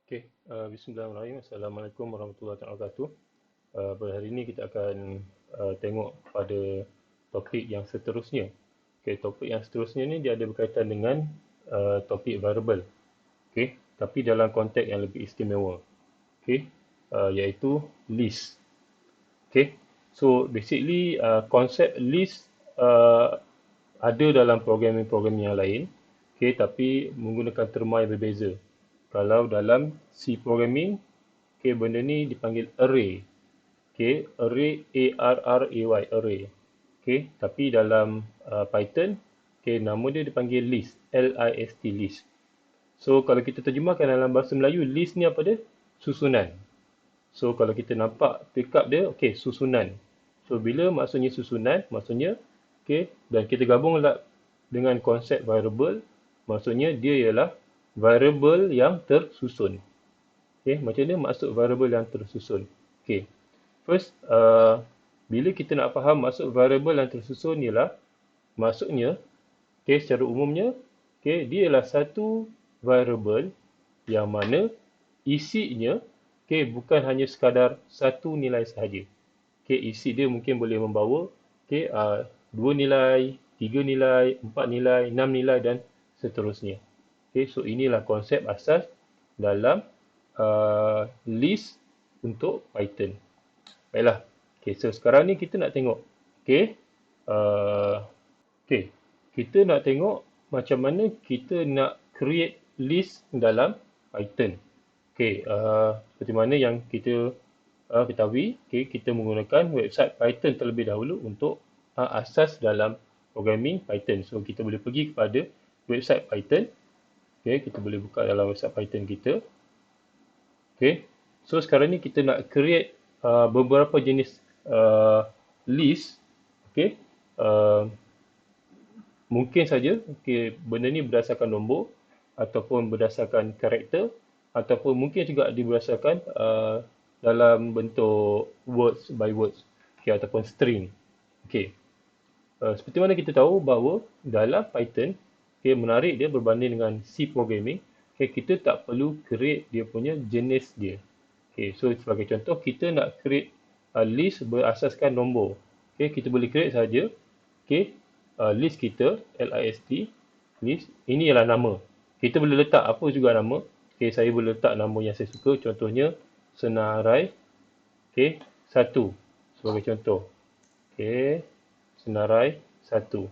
Okey, bismillahirrahmanirrahim. Assalamualaikum warahmatullahi wabarakatuh. Pada hari ini kita akan tengok pada topik yang seterusnya. Okey, topik yang seterusnya ni dia ada berkaitan dengan topik variable. Okey, tapi dalam konteks yang lebih istimewa. Okey, iaitu list. Okey, so basically konsep list ada dalam programming-programming yang lain. Okey, tapi menggunakan terma yang berbeza. Kalau dalam C programming, okay, benda ni dipanggil array. Okay, array A-R-R-A-Y, array. Okay, tapi dalam Python, okay, nama dia dipanggil list, L-I-S-T, list. So, kalau kita terjemahkan dalam bahasa Melayu, list ni apa dia? Susunan. So, kalau kita nampak pick up dia, okay, susunan. So, bila maksudnya susunan, maksudnya, okay, dan kita gabung dengan konsep variable, maksudnya dia ialah variable yang tersusun. Okay, macam mana maksud variable yang tersusun? Okay, first, bila kita nak faham maksud variable yang tersusun ialah, maksudnya, okay, secara umumnya, okay, dia ialah satu variable yang mana isinya, okay, bukan hanya sekadar satu nilai sahaja. Okay, isi dia mungkin boleh membawa, okay, 2 nilai, 3 nilai, 4 nilai, 6 nilai dan seterusnya. Okay, so inilah konsep asas dalam list untuk Python. Baiklah. Okay, so sekarang ni kita nak tengok. Okay, okay, kita nak tengok macam mana kita nak create list dalam Python. Okay, seperti mana yang kita ketahui, okay, kita menggunakan website Python terlebih dahulu untuk asas dalam programming Python. So, kita boleh pergi kepada website Python. Okay, kita boleh buka dalam website Python kita. Okay, so sekarang ni kita nak create beberapa jenis list. Okay, mungkin saja, okay, benda ni berdasarkan nombor ataupun berdasarkan karakter ataupun mungkin juga berdasarkan dalam bentuk words by words, okay, ataupun string. Okay, seperti mana kita tahu bahawa dalam Python, okay, menarik dia berbanding dengan C programming, okay, kita tak perlu create dia punya jenis dia. Okay, so sebagai contoh, kita nak create list berasaskan nombor. Okay, kita boleh create saja. Okay, list kita, L-I-S-T, list, ini ialah nama. Kita boleh letak apa juga nama. Okay, saya boleh letak nama yang saya suka, contohnya senarai, okay, 1 sebagai contoh. Okay, senarai 1.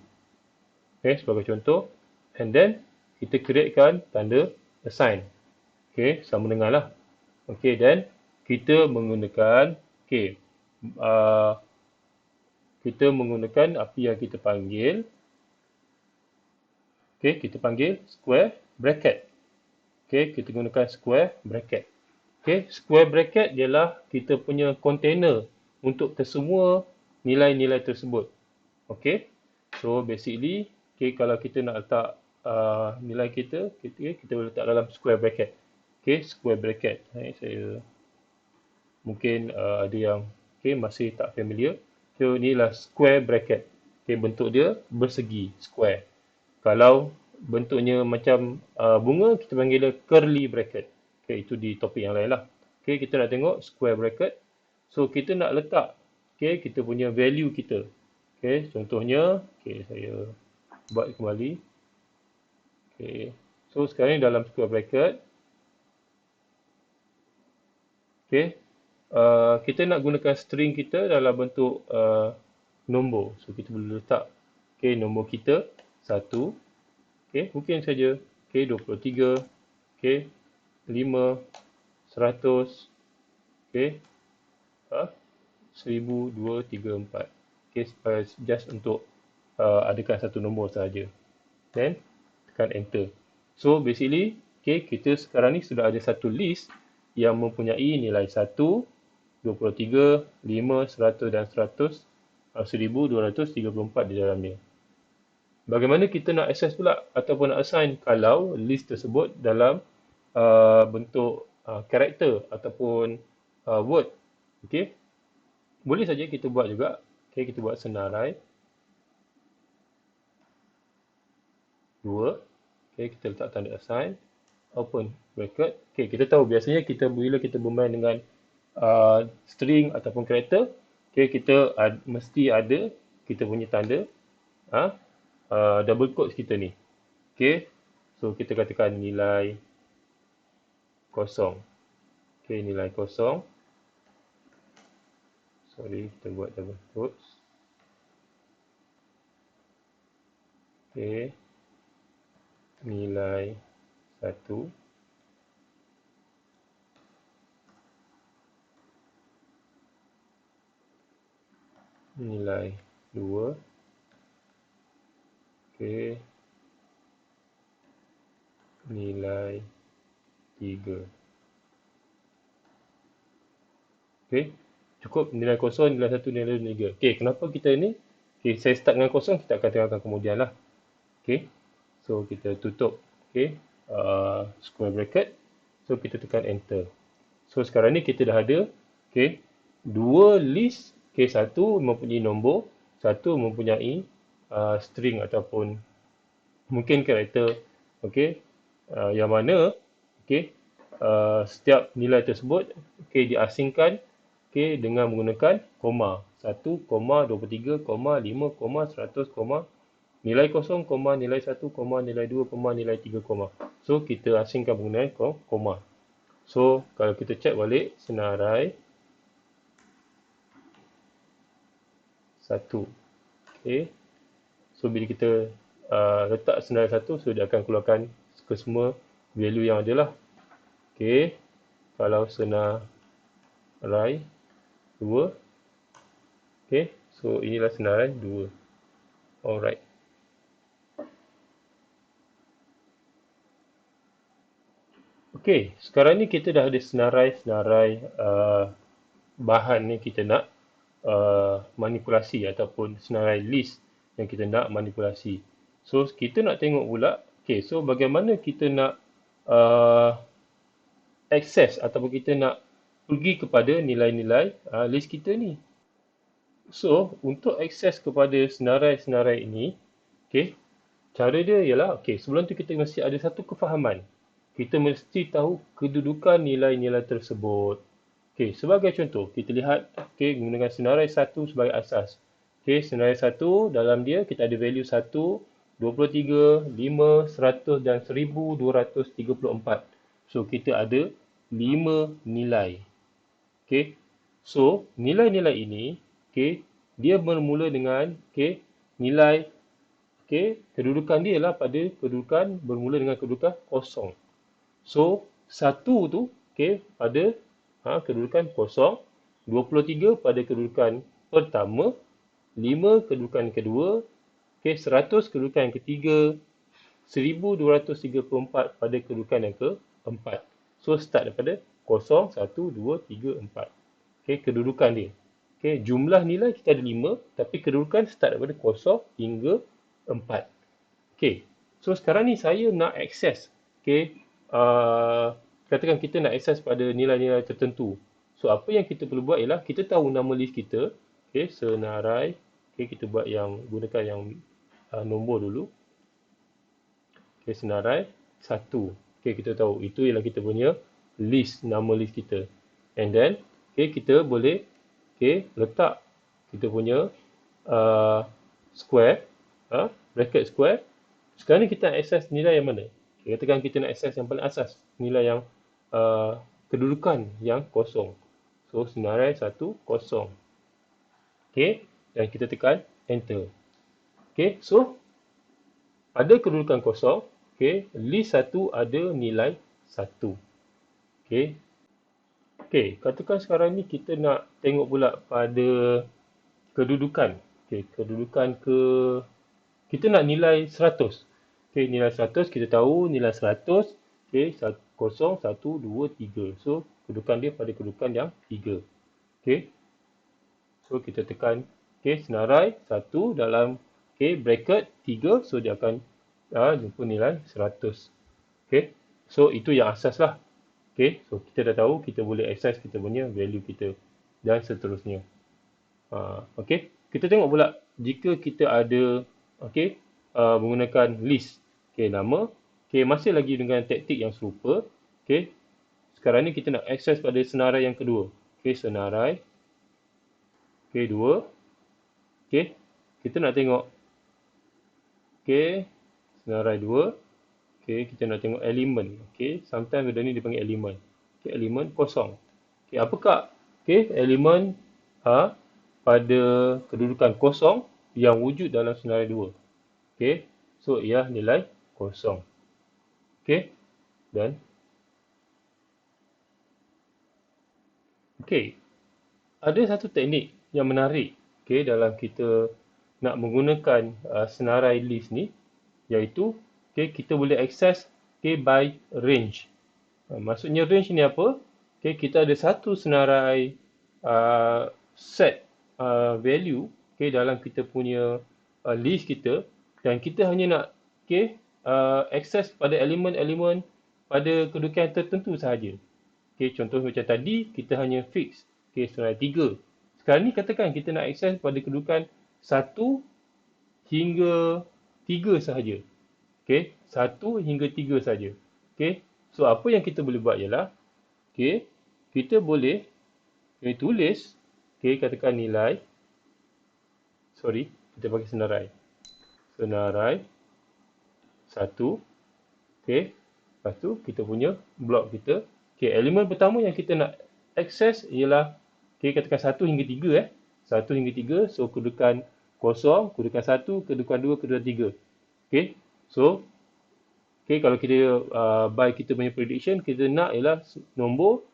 Okay, sebagai contoh. And then, kita createkan tanda assign. Okay, sama dengan lah. Okay, dan kita menggunakan, okay, kita menggunakan apa yang kita panggil, okay, kita panggil square bracket. Okay, kita gunakan square bracket. Okay, square bracket ialah kita punya container untuk kesemua nilai-nilai tersebut. Okay, so basically, okay, kalau kita nak letak nilai kita boleh letak dalam square bracket. Okay, square bracket. Saya mungkin ada yang masih tak familiar. So, inilah square bracket. Okay, bentuk dia bersegi, square. Kalau bentuknya macam bunga, kita panggil dia curly bracket. Okay, itu di topik yang lain lah. Okay, kita nak tengok square bracket. So, kita nak letak, okay, kita punya value kita. Okay, contohnya, okay, saya buat kembali. Okay, so sekarang ni dalam square bracket, okay, kita nak gunakan string kita dalam bentuk nombor. So, kita boleh letak, okay, nombor kita 1, okay, mungkin saja, okay, 23, okay, 5, 100, okay, 1000, 2, 3, 4. Okay, just untuk adakan satu nombor sahaja. Then, tekan enter. So, basically, okay, kita sekarang ni sudah ada satu list yang mempunyai nilai 1, 23, 5, 100 dan 100, 1234 di dalamnya. Bagaimana kita nak access pula ataupun nak assign kalau list tersebut dalam bentuk karakter ataupun word. Okay, boleh saja kita buat juga. Okay, kita buat senarai 2. Okay, kita letak tanda assign, open. bracket. Okay, kita tahu biasanya bila kita bermain dengan string ataupun karakter, okay, kita mesti ada kita punya tanda double quotes kita ni. Okay, so kita katakan nilai kosong. Okay, nilai kosong. Sorry, kita buat double quotes. Okay, nilai 1. Nilai 2. Okay, nilai 3. Okay, cukup nilai kosong, nilai 1, nilai 2, nilai 3. Okay, kenapa kita ni? Okay, saya start dengan kosong, kita akan tengokkan kemudian lah. Okay, so kita tutup. Okay, square bracket. So kita tekan enter. So sekarang ni kita dah ada okay, dua list. Okay, satu mempunyai nombor, satu mempunyai string ataupun mungkin karakter. Okay, yang mana okay, setiap nilai tersebut okay, diasingkan okay, dengan menggunakan koma. 1, 23, 5, 100, nilai kosong, nilai 1, nilai 2, nilai 3, So, kita asingkan menggunakan koma. So, kalau kita cek balik senarai 1. Okay. So, bila kita letak senarai 1, so dia akan keluarkan ke semua value yang ada lah. Okay. Kalau senarai 2. Okay. So, inilah senarai 2. Alright. Okay, sekarang ni kita dah ada senarai-senarai bahan ni kita nak manipulasi ataupun senarai list yang kita nak manipulasi. So, kita nak tengok pula, okay, so bagaimana kita nak access ataupun kita nak pergi kepada nilai-nilai list kita ni. So, untuk akses kepada senarai-senarai ini, okay, cara dia ialah, okay, sebelum tu kita mesti ada satu kefahaman. Kita mesti tahu kedudukan nilai-nilai tersebut. Okay, sebagai contoh, kita lihat okay, menggunakan senarai 1 sebagai asas. Okay, senarai 1, dalam dia kita ada value 1, 23, 5, 100 dan 1234. So, kita ada 5 nilai. Okay, so nilai-nilai ini, okay, dia bermula dengan okay, nilai, okay, kedudukan dia ialah pada kedudukan bermula dengan kedudukan kosong. So, 1 tu okay, pada kedudukan kosong, 23 pada kedudukan pertama, 5 kedudukan kedua, okay, 100 kedudukan yang ketiga, 1234 pada kedudukan yang keempat. So, start daripada 0, 1, 2, 3, 4. Okay, kedudukan dia. Okay, jumlah nilai kita ada 5, tapi kedudukan start daripada 0 hingga 4. Okay, so sekarang ni saya nak akses. Okay, katakan kita nak akses pada nilai-nilai tertentu. So, apa yang kita perlu buat ialah kita tahu nama list kita. Okay, senarai. Okay, kita buat yang gunakan yang nombor dulu. Okay, senarai 1. Okay, kita tahu itu ialah kita punya list, nama list kita. And then, okay, kita boleh okay, letak kita punya square, bracket square. Sekarang ni kita nak akses nilai yang mana? Katakan kita nak akses yang paling asas, nilai yang kedudukan yang kosong. So, senarai 1, kosong. Okay, dan kita tekan enter. Okay, so pada kedudukan kosong, okay, list 1 ada nilai 1. Okay, okay, katakan sekarang ni kita nak tengok pula pada kedudukan. Okay, kedudukan kita nak nilai 100. Okay, nilai 100 kita tahu nilai 100 okay, 0, 1, 2, 3. So, kedudukan dia pada kedudukan yang 3. Okay. So, kita tekan okay, senarai 1 dalam okay, bracket 3. So, dia akan jumpa nilai 100. Okay. So, itu yang asas lah. Okay. So, kita dah tahu kita boleh access kita punya value kita dan seterusnya. Okay. Kita tengok pula jika kita ada okay, menggunakan list. Okay, nama. Okay, masih lagi dengan taktik yang serupa. Okey. Sekarang ni kita nak akses pada senarai yang kedua. Okey, senarai. Okey, 2. Okey. Kita nak tengok. Okey, senarai 2. Okey, kita nak tengok elemen. Okey, sometimes benda ni dipanggil elemen. Okey, elemen kosong. Okey, apakah elemen pada kedudukan kosong yang wujud dalam senarai 2? Okey, so ialah nilai kosong. Okey, dan okey, ada satu teknik yang menarik dalam kita nak menggunakan senarai list ni, iaitu kita boleh akses by range. Maksudnya range ni apa? Kita ada satu senarai set value dalam kita punya list kita, dan kita hanya nak akses pada elemen-elemen pada kedudukan tertentu sahaja. Contoh macam tadi kita hanya fix senarai 3. Sekarang ni katakan kita nak akses pada kedudukan 1 hingga 3 sahaja. 1 hingga 3 sahaja. So apa yang kita boleh buat ialah kita boleh tulis katakan nilai, kita bagi senarai 1. Lepas tu kita punya blok kita. Elemen pertama yang kita nak akses ialah katakan 1 hingga 3 1 hingga 3. So kedudukan kosong, kedudukan 1, kedudukan 2, kedudukan 3. So kalau kita by kita punya prediction, kita nak ialah nombor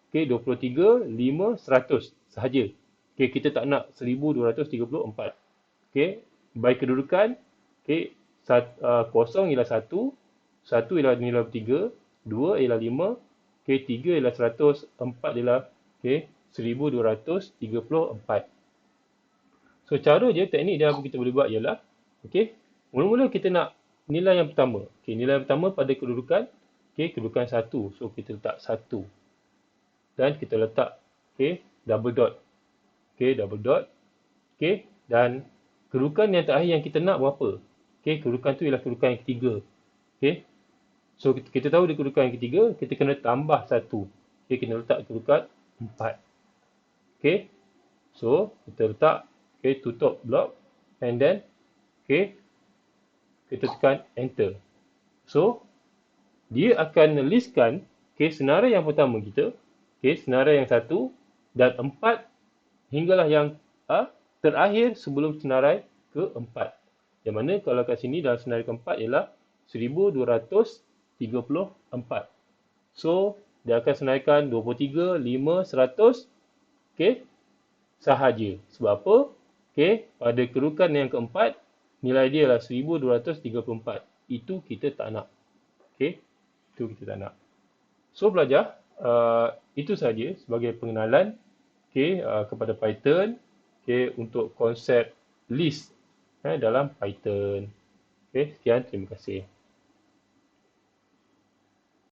23, 5, 100 sahaja. Kita tak nak 1234. By kedudukan, kosong ialah 1, 1 ialah nilai 3, 2 ialah 5, 3 ialah 100, 4 ialah 1234. So cara je, teknik dia apa kita boleh buat ialah, mula-mula kita nak nilai yang pertama. Nilai yang pertama pada kedudukan, kedudukan 1. So kita letak 1. Dan kita letak double dot. Double dot. Dan kedudukan yang terakhir yang kita nak berapa? Kedudukan tu ialah kedudukan yang ketiga. So kita tahu di kedudukan yang ketiga, kita kena tambah 1. Kita letak kedudukan 4. So kita letak tutup blok, and then kita tekan enter. So dia akan listkan senarai yang pertama kita, senarai yang 1 dan 4 hinggalah yang terakhir sebelum senarai keempat. Yang mana kalau kat sini dalam senarai keempat ialah 1234. So dia akan senaraikan 23, 5, 100 sahaja. Sebab apa? Pada kedudukan yang keempat, nilai dia adalah 1234. Itu kita tak nak. Itu kita tak nak. So belajar, itu sahaja sebagai pengenalan kepada Python untuk konsep list dalam Python. Sekian, terima kasih.